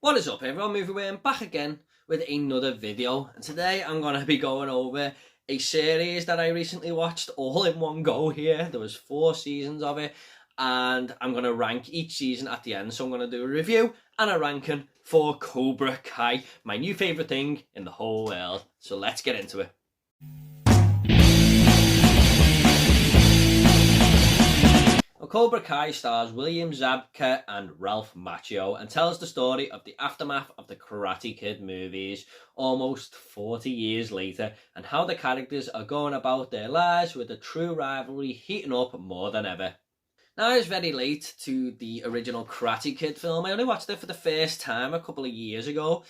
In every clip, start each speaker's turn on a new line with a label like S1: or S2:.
S1: What is up everyone, Movieworm back again with another video, and today I'm going to be going over a series that I recently watched all in one go here. There was 4 seasons of it and I'm going to rank each season at the end. So I'm going to do a review and a ranking for Cobra Kai, my new favourite thing in the whole world. So let's get into it. Cobra Kai stars William Zabka and Ralph Macchio and tells the story of the aftermath of the Karate Kid movies almost 40 years later, and how the characters are going about their lives with a true rivalry heating up more than ever. Now, I was very late to the original Karate Kid film. I only watched it for the first time a couple of years ago,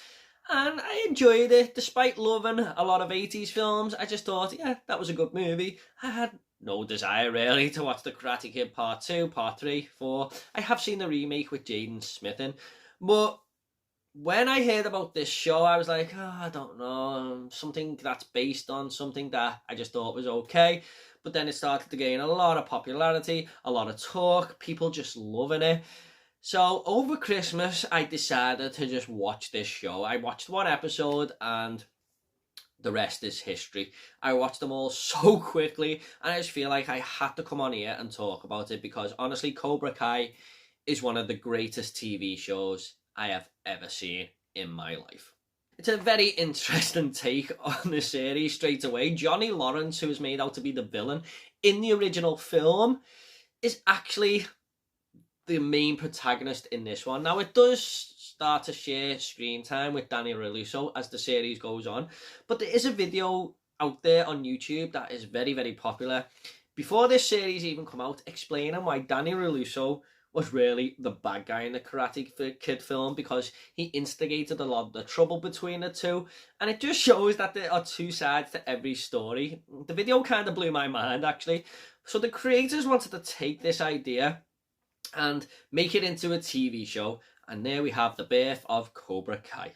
S1: and I enjoyed it. Despite loving a lot of 80s films, I just thought, yeah, that was a good movie. I had no desire really to watch the Karate Kid Part 2, Part 3, 4. I have seen the remake with Jaden Smith in, but when I heard about this show, I was like, oh, I don't know, something that's based on something that I just thought was okay. But then it started to gain a lot of popularity, a lot of talk, people just loving it. So over Christmas, I decided to just watch this show. I watched 1 episode and the rest is history. I watched them all so quickly and I just feel like I had to come on here and talk about it because honestly, Cobra Kai is one of the greatest TV shows I have ever seen in my life. It's a very interesting take on the series straight away. Johnny Lawrence, who was made out to be the villain in the original film, is actually the main protagonist in this one. Now, it does start to share screen time with Danny Russo as the series goes on, but there is a video out there on YouTube that is very, very popular before this series even come out, explaining why Danny Russo was really the bad guy in the Karate Kid film, because he instigated a lot of the trouble between the two, and it just shows that there are 2 sides to every story. The video kind of blew my mind actually. So the creators wanted to take this idea and make it into a TV show, and there we have the birth of Cobra Kai.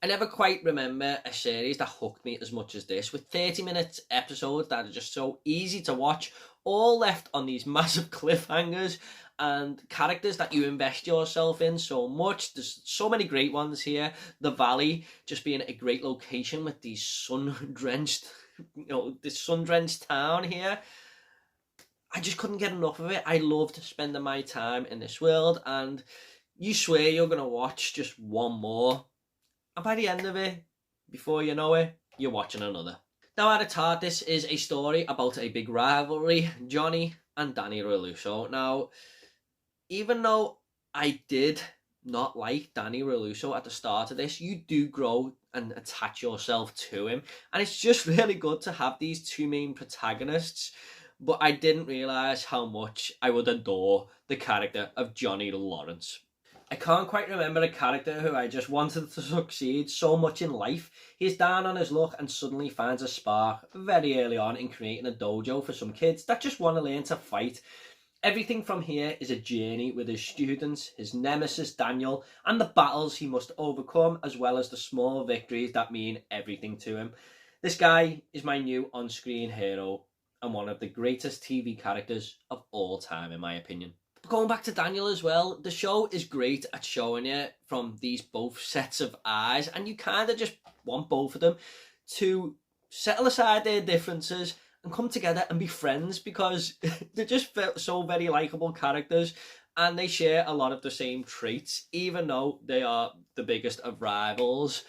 S1: I never quite remember a series that hooked me as much as this, with 30-minute episodes that are just so easy to watch, all left on these massive cliffhangers, and characters that you invest yourself in so much. There's so many great ones here. The Valley just being a great location with these sun-drenched, this sun-drenched town here. I just couldn't get enough of it. I loved spending my time in this world, and you swear you're going to watch just one more, and by the end of it, before you know it, you're watching another. Now, at its heart, this is a story about a big rivalry, Johnny and Danny Russo. Now, even though I did not like Danny Russo at the start of this, you do grow and attach yourself to him, and it's just really good to have these 2 main protagonists. But I didn't realise how much I would adore the character of Johnny Lawrence. I can't quite remember a character who I just wanted to succeed so much in life. He's down on his luck and suddenly finds a spark very early on in creating a dojo for some kids that just want to learn to fight. Everything from here is a journey with his students, his nemesis Daniel, and the battles he must overcome, as well as the small victories that mean everything to him. This guy is my new on-screen hero, and one of the greatest TV characters of all time, in my opinion. But going back to Daniel as well, the show is great at showing you from these both sets of eyes, and you kind of just want both of them to settle aside their differences and come together and be friends, because they're just so very likeable characters, and they share a lot of the same traits, even though they are the biggest of rivals.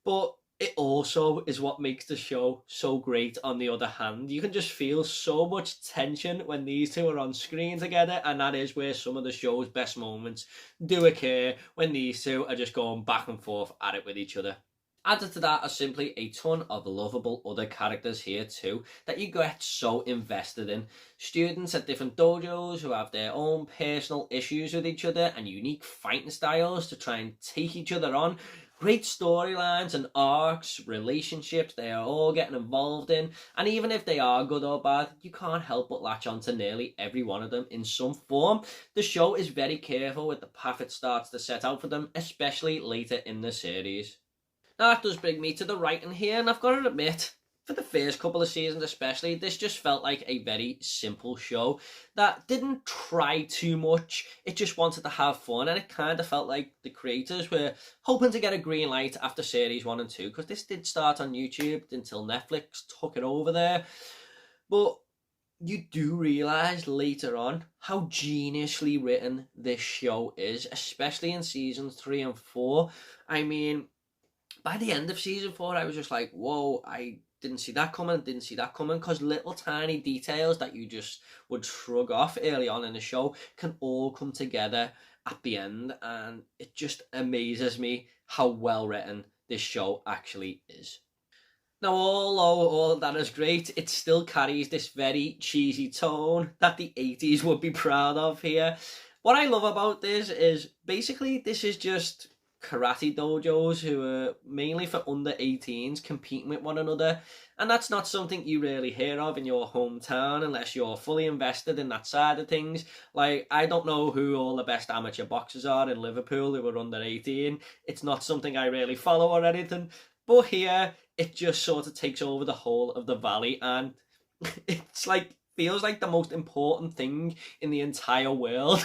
S1: But it also is what makes the show so great on the other hand. You can just feel so much tension when these 2 are on screen together, and that is where some of the show's best moments do occur, when these 2 are just going back and forth at it with each other. Added to that are simply a ton of lovable other characters here too that you get so invested in. Students at different dojos who have their own personal issues with each other and unique fighting styles to try and take each other on. Great storylines and arcs, relationships they are all getting involved in, and even if they are good or bad, you can't help but latch on to nearly every one of them in some form. The show is very careful with the path it starts to set out for them, especially later in the series. Now, that does bring me to the writing here, and I've got to admit, For the first couple of seasons especially, this just felt like a very simple show that didn't try too much. It just wanted to have fun, and it kind of felt like the creators were hoping to get a green light after series 1 and 2, because this did start on YouTube until Netflix took it over there. But you do realise later on how geniusly written this show is, especially in seasons 3 and 4. I mean, by the end of season 4, I was just like, whoa, I didn't see that coming, because little tiny details that you just would shrug off early on in the show can all come together at the end, and it just amazes me how well written this show actually is. Now, although all of that is great, it still carries this very cheesy tone that the 80s would be proud of here. What I love about this is basically this is just karate dojos who are mainly for under 18s competing with one another, and that's not something you really hear of in your hometown unless you're fully invested in that side of things. Like, I don't know who all the best amateur boxers are in Liverpool who are under 18. It's not something I really follow or anything, but here it just sort of takes over the whole of the valley, and it's like feels like the most important thing in the entire world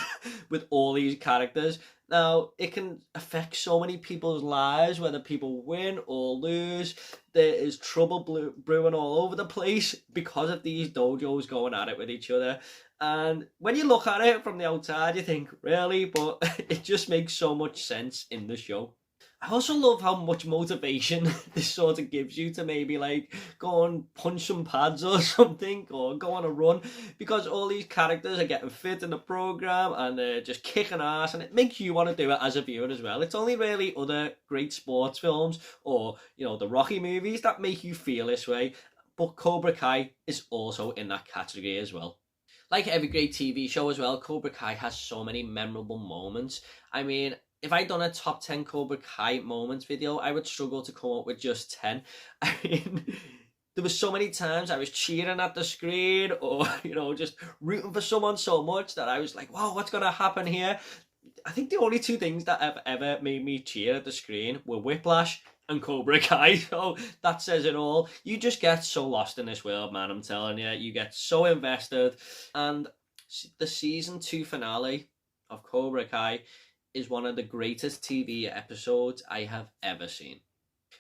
S1: with all these characters. Now, it can affect so many people's lives, whether people win or lose. There is trouble brewing all over the place because of these dojos going at it with each other. And when you look at it from the outside, you think, really? But it just makes so much sense in the show. I also love how much motivation this sort of gives you to maybe like go and punch some pads or something, or go on a run, because all these characters are getting fit in the program and they're just kicking ass, and it makes you want to do it as a viewer as well. It's only really other great sports films or, you know, the Rocky movies that make you feel this way, but Cobra Kai is also in that category as well. Like every great TV show as well, Cobra Kai has so many memorable moments. I mean, if I'd done a top 10 Cobra Kai moments video, I would struggle to come up with just 10. I mean, there was so many times I was cheering at the screen, or, you know, just rooting for someone so much that I was like, wow, what's going to happen here? I think the only two things that have ever made me cheer at the screen were Whiplash and Cobra Kai, so that says it all. You just get so lost in this world, man, I'm telling you. You get so invested, and the season 2 finale of Cobra Kai is one of the greatest TV episodes I have ever seen.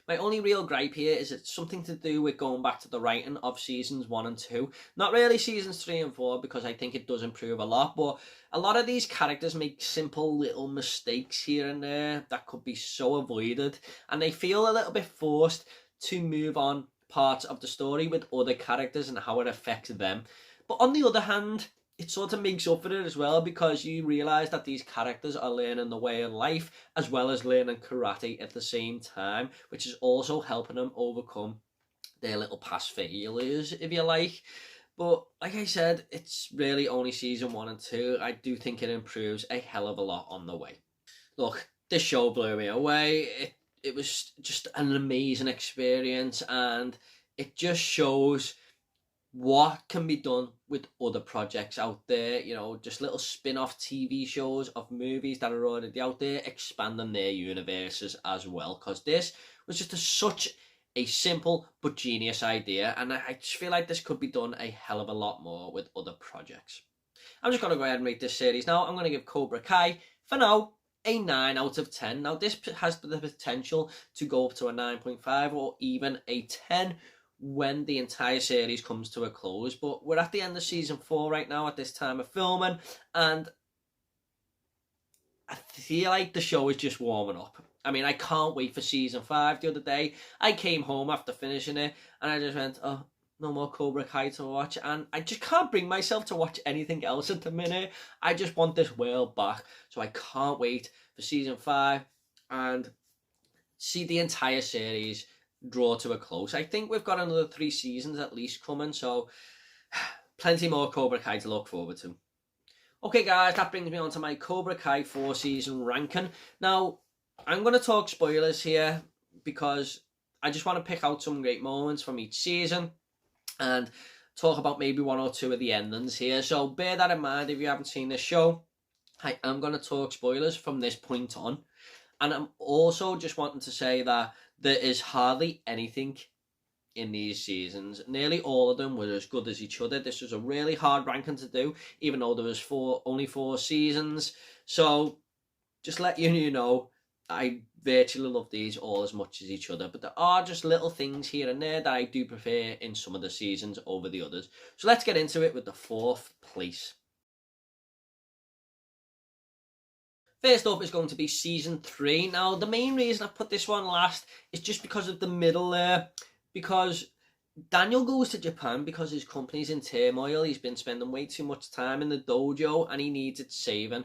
S1: My only real gripe here is it's something to do with going back to the writing of seasons 1 and 2. Not really seasons 3 and 4, because I think it does improve a lot, but a lot of these characters make simple little mistakes here and there that could be so avoided, and they feel a little bit forced to move on parts of the story with other characters and how it affects them. But on the other hand, it sort of makes up for it as well, because you realise that these characters are learning the way of life as well as learning karate at the same time, which is also helping them overcome their little past failures, if you like. But like I said, it's really only season 1 and 2. I do think it improves a hell of a lot on the way. Look, this show blew me away. It was just an amazing experience, and it just shows what can be done with other projects out there, you know, just little spin-off TV shows of movies that are already out there, expanding their universes as well, because this was just such a simple but genius idea, and I just feel like this could be done a hell of a lot more with other projects. I'm just going to go ahead and rate this series now. I'm going to give Cobra Kai, for now, a 9 out of 10. Now, this has the potential to go up to a 9.5 or even a 10 when the entire series comes to a close, but we're at the end of season 4 right now at this time of filming, and I feel like the show is just warming up. I mean, I can't wait for season 5. The other day I came home after finishing it and I just went, oh, no more Cobra Kai to watch, and I just can't bring myself to watch anything else at the minute. I just want this world back, so I can't wait for season 5 and see the entire series draw to a close. I think we've got another 3 seasons at least coming, so plenty more Cobra Kai to look forward to. Okay guys, that brings me on to my Cobra Kai 4 season ranking. Now, I'm going to talk spoilers here because I just want to pick out some great moments from each season and talk about maybe 1 or 2 of the endings here, so bear that in mind if you haven't seen this show. I am going to talk spoilers from this point on, and I'm also just wanting to say that there is hardly anything in these seasons. Nearly all of them were as good as each other. This was a really hard ranking to do, even though there was only 4 seasons. So just let you know, I virtually love these all as much as each other, but there are just little things here and there that I do prefer in some of the seasons over the others. So let's get into it with the 4th place. First up is going to be season 3. Now, the main reason I put this one last is just because of the middle there. Because Daniel goes to Japan because his company's in turmoil. He's been spending way too much time in the dojo and he needs it saving.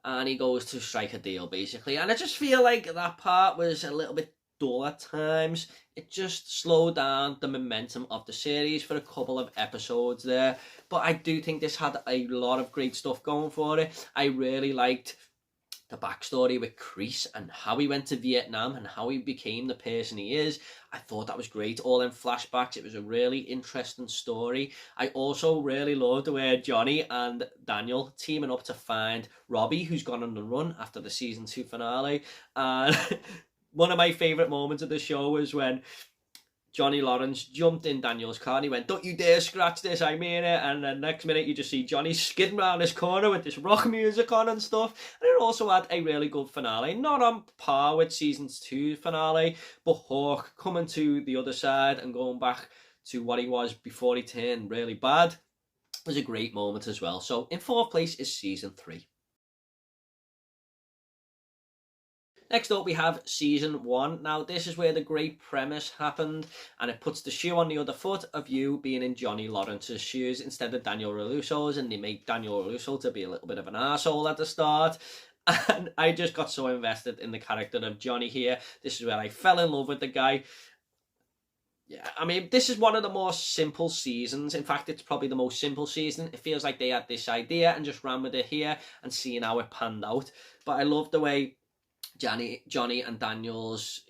S1: And he goes to strike a deal, basically. And I just feel like that part was a little bit dull at times. It just slowed down the momentum of the series for a couple of episodes there. But I do think this had a lot of great stuff going for it. I really liked the backstory with Kreese and how he went to Vietnam and how he became the person he is. I thought that was great. All in flashbacks. It was a really interesting story. I also really loved where Johnny and Daniel teaming up to find Robbie, who's gone on the run after the season 2 finale. And one of my favourite moments of the show was when Johnny Lawrence jumped in Daniel's car and he went, "Don't you dare scratch this, I mean it." And then next minute you just see Johnny skidding around his corner with this rock music on and stuff. And it also had a really good finale. Not on par with season 2 finale, but Hawk coming to the other side and going back to what he was before he turned really bad was a great moment as well. So in 4th place is season 3. Next up, we have season 1. Now, this is where the great premise happened, and it puts the shoe on the other foot of you being in Johnny Lawrence's shoes instead of Daniel Russo's, and they make Daniel Russo to be a little bit of an arsehole at the start. And I just got so invested in the character of Johnny here. This is where I fell in love with the guy. Yeah, I mean, this is one of the more simple seasons. In fact, it's probably the most simple season. It feels like they had this idea and just ran with it here and seeing how it panned out. But I love the way Johnny and Daniel's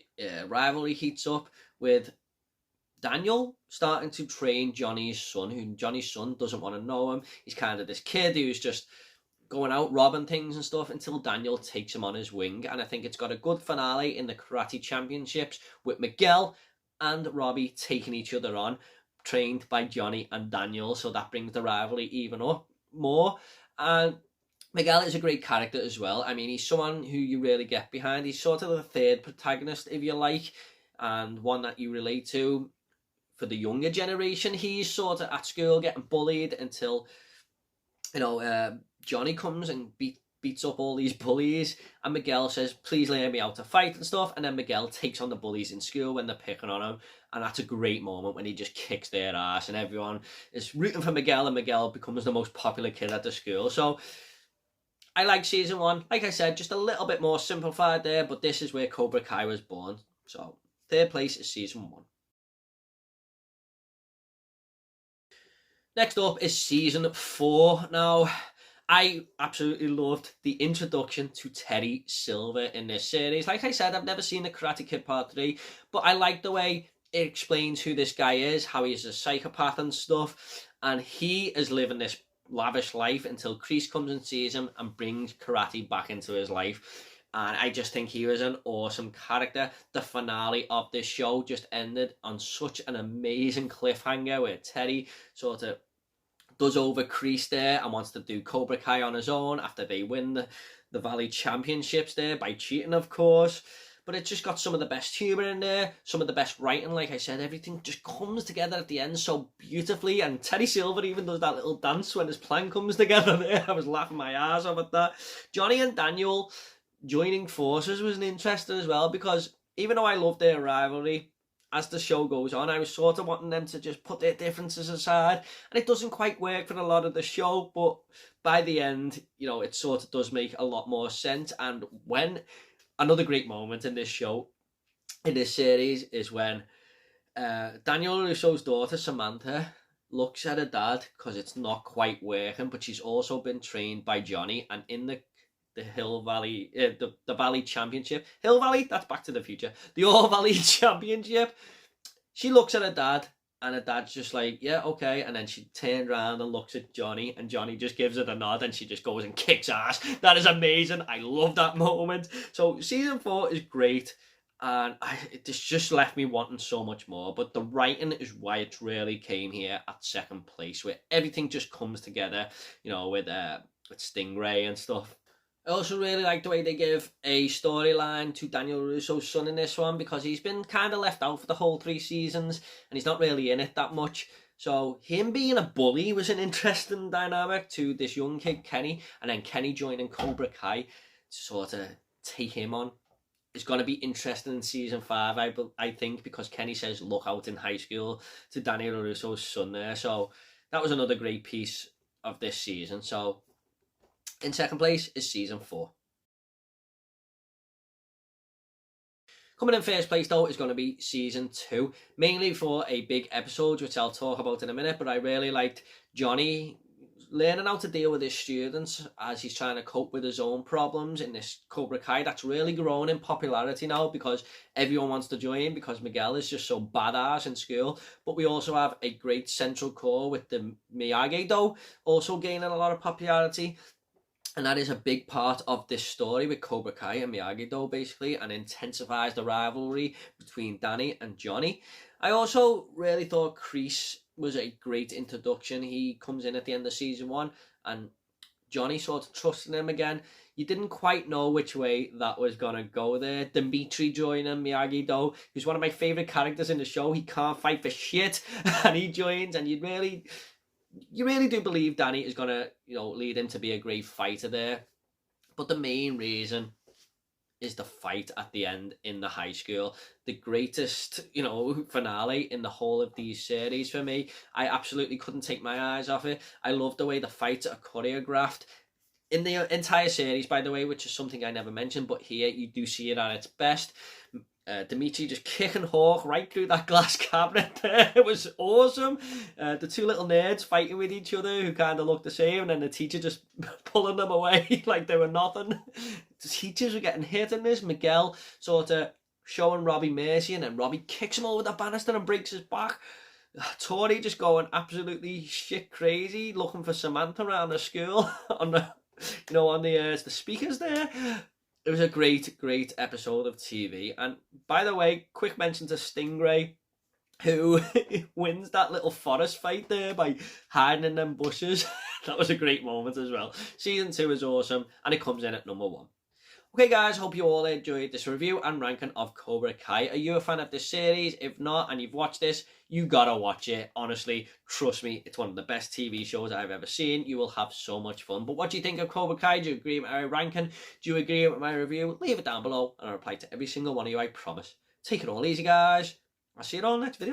S1: rivalry heats up with Daniel starting to train Johnny's son, who Johnny's son doesn't want to know him. He's kind of this kid who's just going out robbing things and stuff until Daniel takes him on his wing. And I think it's got a good finale in the karate championships with Miguel and Robbie taking each other on, trained by Johnny and Daniel. So that brings the rivalry even up more. And Miguel is a great character as well. I mean, he's someone who you really get behind. He's sort of the third protagonist, if you like, and one that you relate to for the younger generation. He's sort of at school getting bullied until, Johnny comes and beats up all these bullies, and Miguel says, "Please learn me how to fight" and stuff, and then Miguel takes on the bullies in school when they're picking on him, and that's a great moment when he just kicks their ass, and everyone is rooting for Miguel, and Miguel becomes the most popular kid at the school. So I like season 1. Like I said, just a little bit more simplified there, but this is where Cobra Kai was born. So 3rd place is season 1. Next up is season 4. Now, I absolutely loved the introduction to Terry Silver in this series. Like I said, I've never seen the Karate Kid Part 3, but I like the way it explains who this guy is, how he's a psychopath and stuff, and he is living this lavish life until Kreese comes and sees him and brings karate back into his life. And I just think he was an awesome character. The finale of this show just ended on such an amazing cliffhanger where Terry sort of does over Kreese there and wants to do Cobra Kai on his own after they win the Valley Championships there by cheating, of course. But it just got some of the best humour in there, some of the best writing. Like I said, everything just comes together at the end so beautifully. And Terry Silver even does that little dance when his plan comes together there. I was laughing my ass off at that. Johnny and Daniel joining forces was interesting as well, because even though I love their rivalry, as the show goes on, I was sort of wanting them to just put their differences aside. And it doesn't quite work for a lot of the show, but by the end, it sort of does make a lot more sense. And when another great moment in this show, in this series, is when Daniel Russo's daughter, Samantha, looks at her dad because it's not quite working, but she's also been trained by Johnny, and in the Hill Valley, the Valley Championship, Hill Valley, that's Back to the Future, the All Valley Championship, she looks at her dad, and her dad's just like, "Yeah, okay," and then she turned around and looks at Johnny, and Johnny just gives her the nod, and she just goes and kicks ass. That is amazing. I love that moment. So season 4 is great, and it's just left me wanting so much more. But the writing is why it really came here at second place, where everything just comes together, with Stingray and stuff. I also really like the way they give a storyline to Daniel Russo's son in this one, because he's been kind of left out for the whole 3 seasons and he's not really in it that much. So him being a bully was an interesting dynamic to this young kid, Kenny, and then Kenny joining Cobra Kai to sort of take him on. It's going to be interesting in season 5, I think, because Kenny says look out in high school to Daniel Russo's son there. So that was another great piece of this season. So in second place is season 4. Coming in first place, though, is going to be season 2, mainly for a big episode, which I'll talk about in a minute. But I really liked Johnny learning how to deal with his students as he's trying to cope with his own problems in this Cobra Kai. That's really grown in popularity now because everyone wants to join, because Miguel is just so badass in school. But we also have a great central core with the Miyagi-Do also gaining a lot of popularity. And that is a big part of this story with Cobra Kai and Miyagi-Do, basically, and intensifies the rivalry between Danny and Johnny. I also really thought Kreese was a great introduction. He comes in at the end of season 1, and Johnny sort of trusting him again. You didn't quite know which way that was going to go there. Dimitri joining Miyagi-Do, who's one of my favourite characters in the show. He can't fight for shit, and he joins, and you really do believe Danny is going to, lead him to be a great fighter there. But the main reason is the fight at the end in the high school. The greatest, finale in the whole of these series for me. I absolutely couldn't take my eyes off it. I love the way the fights are choreographed. In the entire series, by the way, which is something I never mentioned, but here you do see it at its best. Dimitri just kicking Hawk right through that glass cabinet there. It was awesome. The two little nerds fighting with each other who kind of looked the same, and then the teacher just pulling them away like they were nothing. The teachers were getting hit in this. Miguel sort of showing Robbie mercy, and then Robbie kicks him over the banister and breaks his back. Tori just going absolutely shit crazy, looking for Samantha around the school on the speakers there. It was a great, great episode of TV. And by the way, quick mention to Stingray, who wins that little forest fight there by hiding in them bushes. That was a great moment as well. Season 2 is awesome, and it comes in at number 1. Okay guys, hope you all enjoyed this review and ranking of Cobra Kai. Are you a fan of this series? If not, and you've watched this, you gotta watch it. Honestly, trust me, it's one of the best TV shows I've ever seen. You will have so much fun. But what do you think of Cobra Kai? Do you agree with my ranking? Do you agree with my review? Leave it down below and I'll reply to every single one of you, I promise. Take it all easy, guys. I'll see you all in the next video.